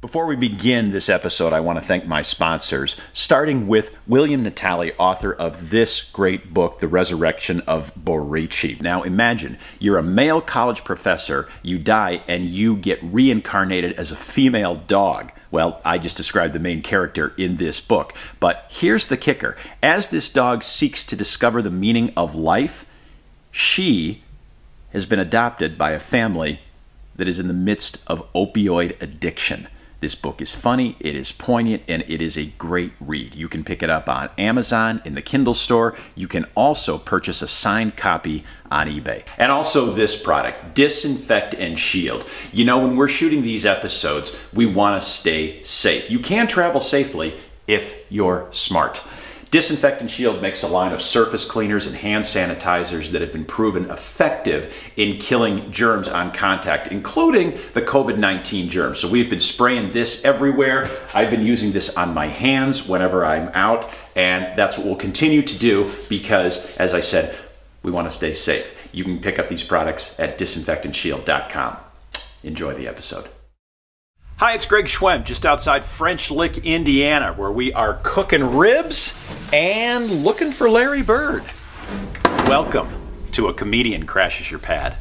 Before we begin this episode, I want to thank my sponsors, starting with William Natali, author of this great book, The Resurrection of Borichi. Now imagine, you're a male college professor, you die, and you get reincarnated as a female dog. Well, I just described the main character in this book. But here's the kicker. As this dog seeks to discover the meaning of life, she has been adopted by a family that is in the midst of opioid addiction. This book is funny, it is poignant, and it is a great read. You can pick it up on Amazon, in the Kindle store. You can also purchase a signed copy on eBay. And also this product, Disinfect and Shield. You know, when we're shooting these episodes, we want to stay safe. You can travel safely if you're smart. Disinfect and Shield makes a line of surface cleaners and hand sanitizers that have been proven effective in killing germs on contact, including the COVID-19 germs. So we've been spraying this everywhere. I've been using this on my hands whenever I'm out, and that's what we'll continue to do because, as I said, we want to stay safe. You can pick up these products at disinfectandshield.com. Enjoy the episode. Hi, it's Greg Schwem, just outside French Lick, Indiana, where we are cooking ribs and looking for Larry Bird. Welcome to A Comedian Crashes Your Pad.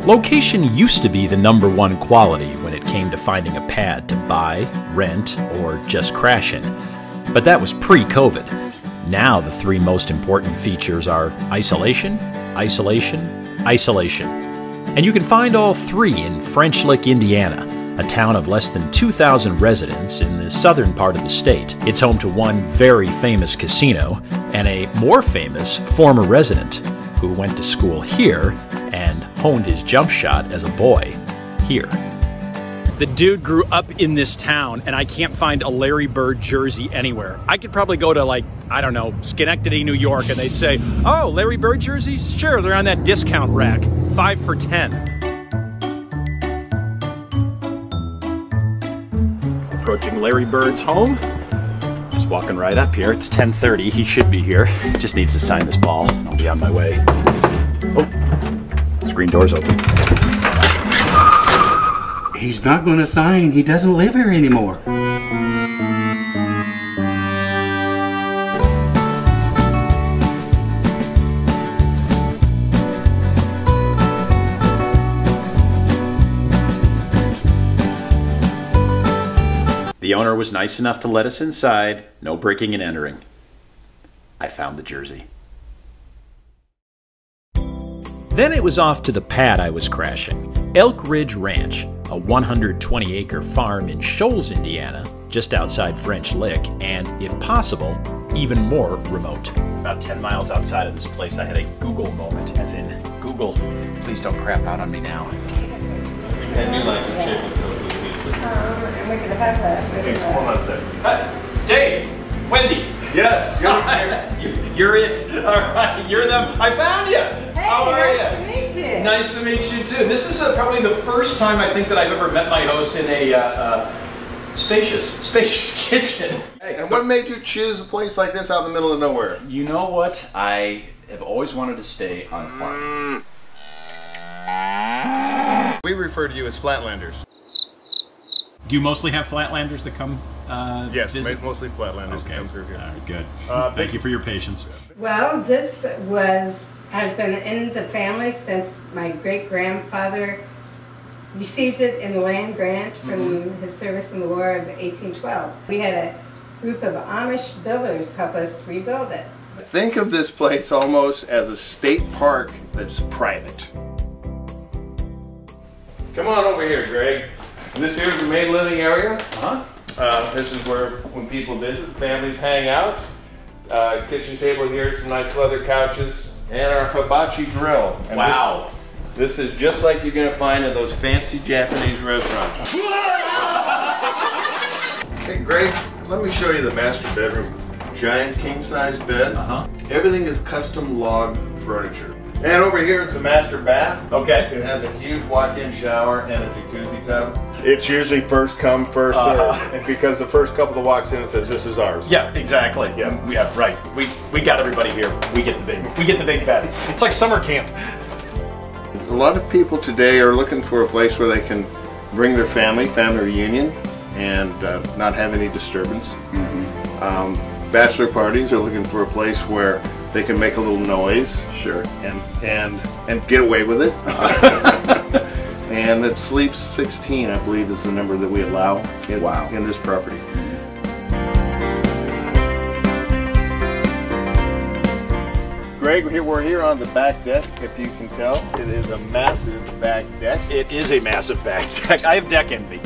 Location used to be the #1 quality when it came to finding a pad to buy, rent, or just crash in. But that was pre-COVID. Now the three most important features are isolation, isolation, isolation. And you can find all three in French Lick, Indiana, a town of less than 2,000 residents in the southern part of the state. It's home to one very famous casino and a more famous former resident who went to school here and honed his jump shot as a boy here. The dude grew up in this town, and I can't find a Larry Bird jersey anywhere. I could probably go to, like, I don't know, Schenectady, New York, and they'd say, oh, Larry Bird jerseys? Sure, they're on that discount rack, 5 for $10. Approaching Larry Bird's home. Just walking right up here. It's 10:30. He should be here. Just needs to sign this ball. I'll be on my way. Oh, screen door's open. He's not going to sign. He doesn't live here anymore. The owner was nice enough to let us inside. No breaking and entering. I found the jersey. Then it was off to the pad I was crashing, Elk Ridge Ranch, a 120-acre farm in Shoals, Indiana, just outside French Lick, and, if possible, even more remote. About 10 miles outside of this place, I had a Google moment, as in, Google, please don't crap out on me now. And you like the chicken tofu pizza? And we could have that. Hey, hold on a second. Dave, Wendy. Yes, You're it. All right, you're them. I found you. Hey, how are you? Nice to meet you. Nice to meet you too. This is probably the first time I think that I've ever met my host in a spacious kitchen. Hey, and what made you choose a place like this out in the middle of nowhere? You know what? I have always wanted to stay on a farm. We refer to you as Flatlanders. Do you mostly have Flatlanders that come Yes, visit? mostly Flatlanders that Okay. come through here. All right, good. Thank you for your patience. Well, this has been in the family since my great-grandfather received it in the land grant from his service in the War of 1812. We had a group of Amish builders help us rebuild it. Think of this place almost as a state park that's private. Come on over here, Greg. This here is the main living area. This is where, when people visit, families hang out. Kitchen table here, some nice leather couches, and our hibachi grill. And Wow. This is just like you're going to find in those fancy Japanese restaurants. Hey Greg, let me show you the master bedroom. Giant king-size bed. Everything is custom log furniture. And over here is the master bath. Okay. It has a huge walk-in shower and a jacuzzi tub. It's usually first come, first serve. And because the first couple that walks in says this is ours. Yeah, exactly. Yeah, right. We got everybody here. We get the big bed. It's like summer camp. A lot of people today are looking for a place where they can bring their family reunion, and not have any disturbance. Bachelor parties are looking for a place where they can make a little noise, and get away with it. And it sleeps 16, I believe, is the number that we allow in this property. Greg, we're here on the back deck, if you can tell. It is a massive back deck. It is a massive back deck. I have deck envy.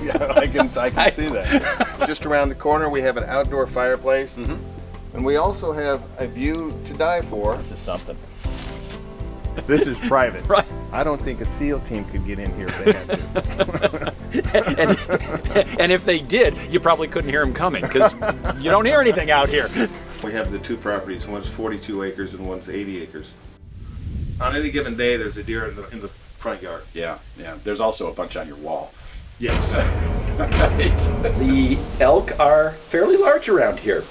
Yeah, I can see that. Just around the corner we have an outdoor fireplace. And we also have a view to die for. This is something. This is private. Right. I don't think a SEAL team could get in here if they had to. and if they did, you probably couldn't hear them coming, because you don't hear anything out here. We have the two properties. One's 42 acres and one's 80 acres. On any given day, there's a deer in the front yard. Yeah. There's also a bunch on your wall. Yes. Right. The elk are fairly large around here.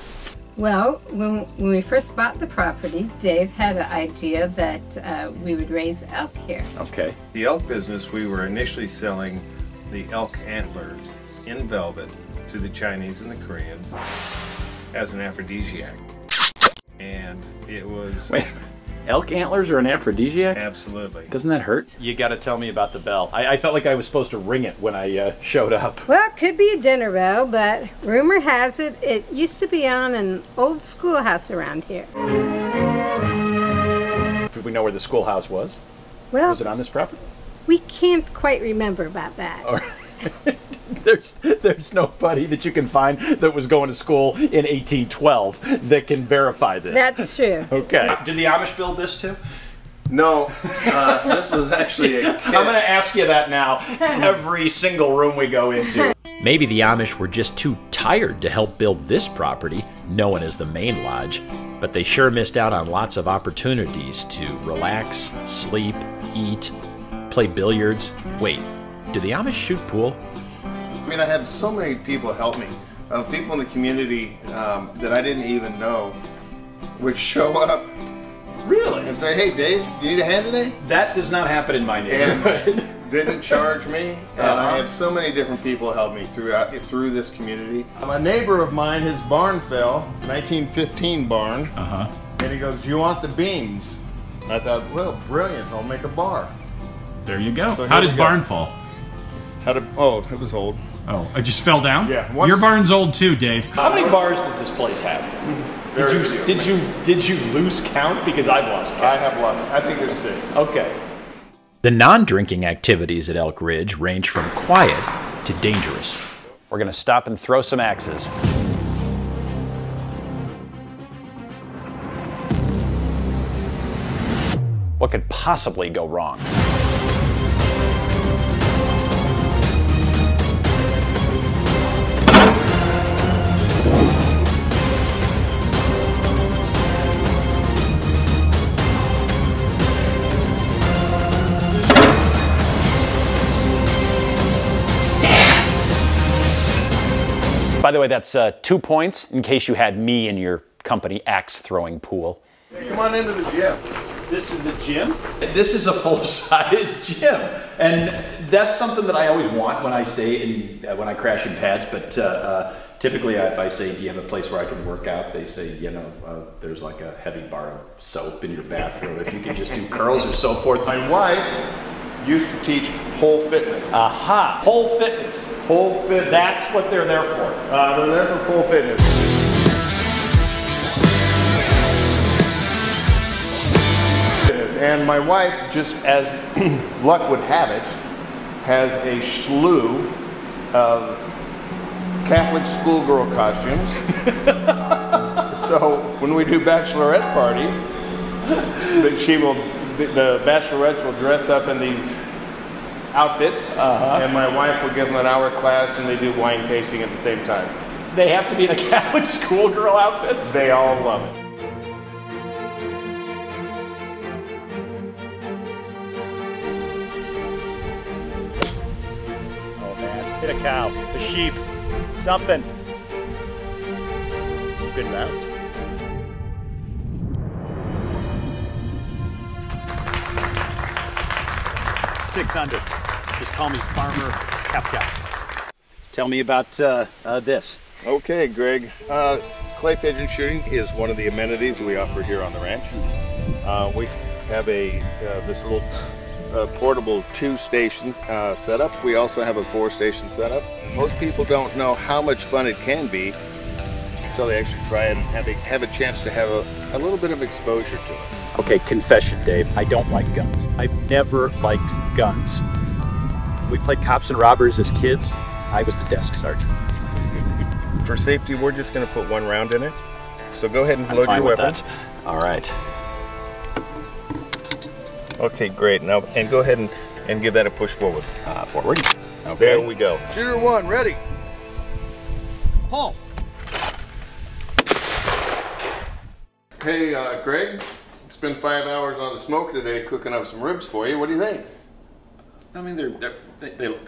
Well, when we first bought the property, Dave had an idea that we would raise elk here. Okay. The elk business, we were initially selling the elk antlers in velvet to the Chinese and the Koreans as an aphrodisiac. And it was... Wait, elk antlers are an aphrodisiac? Absolutely. Doesn't that hurt? You got to tell me about the bell. I felt like I was supposed to ring it when I showed up. Well, it could be a dinner bell, but rumor has it, it used to be on an old schoolhouse around here. Do we know where the schoolhouse was? Well, Was it on this property? we can't quite remember about that. Or there's nobody that you can find that was going to school in 1812 that can verify this. That's true. Okay. Did the Amish build this too? No, this was actually a kit. I'm going to ask you that now every single room we go into. Maybe the Amish were just too tired to help build this property, known as the Main Lodge, but they sure missed out on lots of opportunities to relax, sleep, eat, play billiards. Wait, do the Amish shoot pool? I mean, I had so many people help me. People in the community that I didn't even know would show up. Really? And say, hey Dave, do you need a hand today? That does not happen in my neighborhood. And didn't charge me. And I had so many different people help me through this community. A neighbor of mine, his barn fell, 1915 barn. And he goes, do you want the beams? And I thought, well, brilliant, I'll make a bar. There you go. So How here does we go. barn fall? Oh, it was old. Oh, it just fell down? Yeah. Your barn's old too, Dave. How many bars does this place have? Did you lose count? Because I've lost count. I have lost. I think there's 6. Okay. The non-drinking activities at Elk Ridge range from quiet to dangerous. We're gonna stop and throw some axes. What could possibly go wrong? By the way, that's 2 points in case you had me in your company axe throwing pool. Hey, come on into the gym. This is a gym? This is a full-size gym. And that's something that I always want when I stay in, when I crash in pads. But typically if I say, do you have a place where I can work out? They say, you know, there's like a heavy bar of soap in your bathroom. If you can just do curls or so forth. My wife used to teach pole fitness. Aha, pole fitness. Pole fitness. That's what they're there for. They're there for pole fitness. And my wife, just as luck would have it, has a slew of Catholic schoolgirl costumes. So when we do bachelorette parties, the bachelorettes will dress up in these outfits, and my wife will give them an hour class, and they do wine tasting at the same time. They have to be in a Catholic schoolgirl outfit? They all love it. Oh man, hit a cow, a sheep, something. Good rounds. $600. Just call me Farmer Kepka. Tell me about this. Okay, Greg. Clay pigeon shooting is one of the amenities we offer here on the ranch. We have this little portable 2-station setup. We also have a 4-station setup. Most people don't know how much fun it can be until they actually try it and have a chance to have a little bit of exposure to it. Okay, confession, Dave. I don't like guns. I've never liked guns. We played cops and robbers as kids. I was the desk sergeant. For safety, we're just going to put 1 round in it. So go ahead and load your weapon. All right. Okay, great. Now, and go ahead and give that a push forward. Forward. Okay. There we go. Shooter 1, ready. Pull. Hey, Greg. Spent 5 hours on the smoke today cooking up some ribs for you. What do you think? I mean, they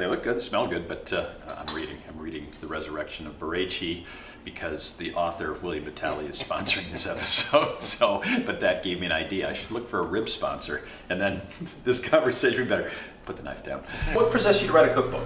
look good, smell good, but I'm reading The Resurrection of Borecci because the author, William Vitale, is sponsoring this episode. So, but that gave me an idea. I should look for a rib sponsor. And then this conversation, we better put the knife down. What possessed you to write a cookbook?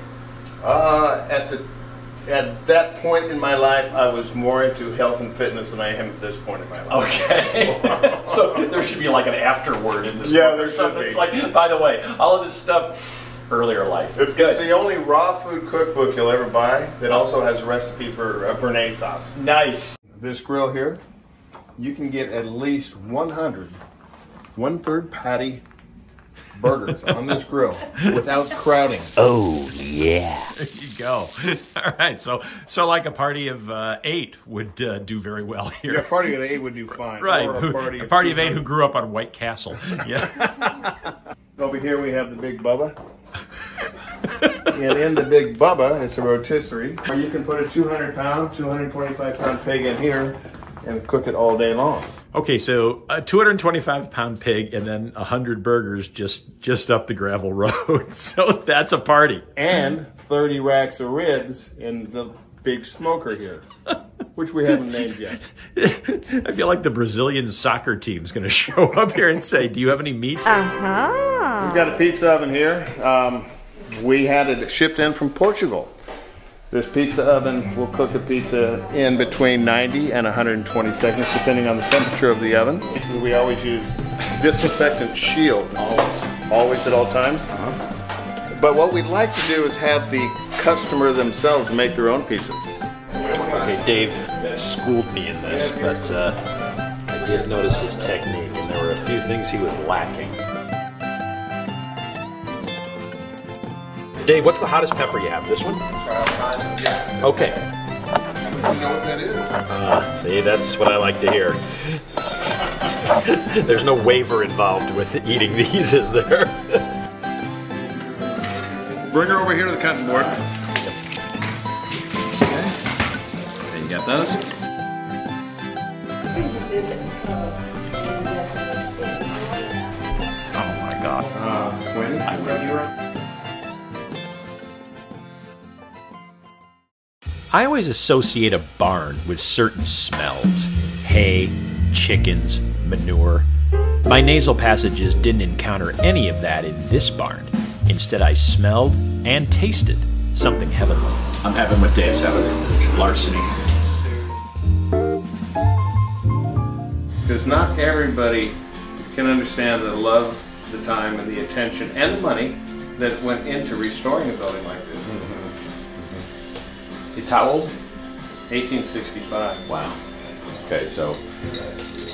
At that point in my life, I was more into health and fitness than I am at this point in my life. Okay. So there should be like an afterword in this Yeah, book there or something. should be. It's like, by the way, all of this stuff, earlier life. It's the only raw food cookbook you'll ever buy that also has a recipe for a Béarnaise sauce. Nice. This grill here, you can get at least 100 1/3 patty burgers on this grill without crowding. Oh yeah. There you go. All right, so like a party of 8 would do very well here. Yeah, a party of 8 would do fine. Right, Or a party of 8 who grew up on White Castle. Yeah. Over here we have the Big Bubba. And in the Big Bubba, it's a rotisserie, where you can put a 200-pound, 225-pound pig in here and cook it all day long. Okay, so a 225-pound pig and then 100 burgers just up the gravel road. So that's a party. And 30 racks of ribs in the big smoker here, which we haven't named yet. I feel like the Brazilian soccer team's going to show up here and say, "Do you have any meat?" We've got a pizza oven here. We had it shipped in from Portugal. This pizza oven will cook a pizza in between 90 and 120 seconds, depending on the temperature of the oven. We always use disinfectant shield, always at all times. But what we'd like to do is have the customer themselves make their own pizzas. Okay, Dave schooled me in this, but I did notice his technique, and there were a few things he was lacking. Dave, what's the hottest pepper you have? This one? Okay. I don't know what that is. See, that's what I like to hear. There's no waiver involved with eating these, is there? Bring her over here to the cutting board. Okay, you got those? Oh my God. Wendy? I'm ready. I always associate a barn with certain smells. Hay, chickens, manure. My nasal passages didn't encounter any of that in this barn. Instead, I smelled and tasted something heavenly. I'm having what Dave's having. Larceny. Because not everybody can understand the love, the time, and the attention, and the money that went into restoring a building like this. It's how old? 1865. Wow. Okay, so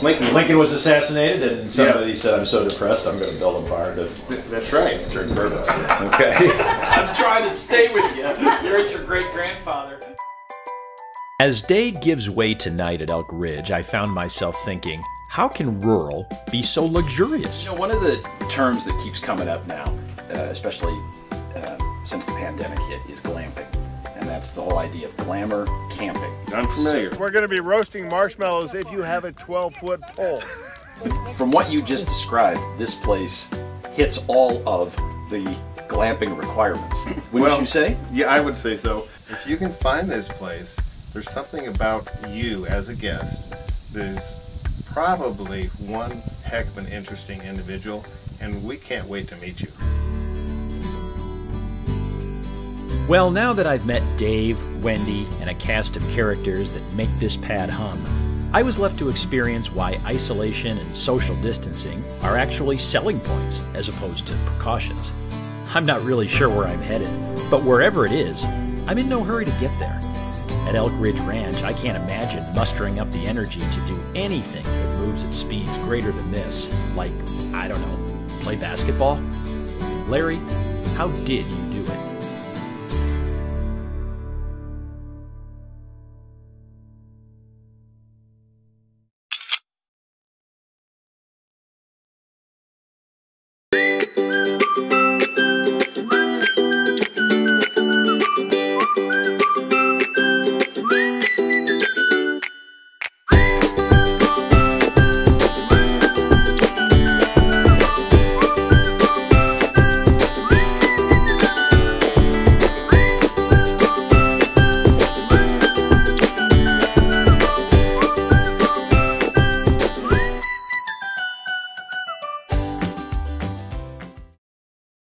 Lincoln was assassanated, and somebody said, "I'm so depressed, I'm going to build a barn to That's right. drink bourbon." Okay. I'm trying to stay with you. You're at your great-grandfather. As day gives way to night at Elk Ridge, I found myself thinking, how can rural be so luxurious? You know, one of the terms that keeps coming up now, especially since the pandemic hit is glamping. And that's the whole idea of glamour camping. Unfamiliar. We're going to be roasting marshmallows if you have a 12-foot pole. From what you just described, this place hits all of the glamping requirements. Wouldn't you say? Yeah, I would say so. If you can find this place, there's something about you as a guest that is probably one heck of an interesting individual, and we can't wait to meet you. Well, now that I've met Dave, Wendy, and a cast of characters that make this pad hum, I was left to experience why isolation and social distancing are actually selling points as opposed to precautions. I'm not really sure where I'm headed, but wherever it is, I'm in no hurry to get there. At Elk Ridge Ranch, I can't imagine mustering up the energy to do anything that moves at speeds greater than this, like, I don't know, play basketball? Larry, how did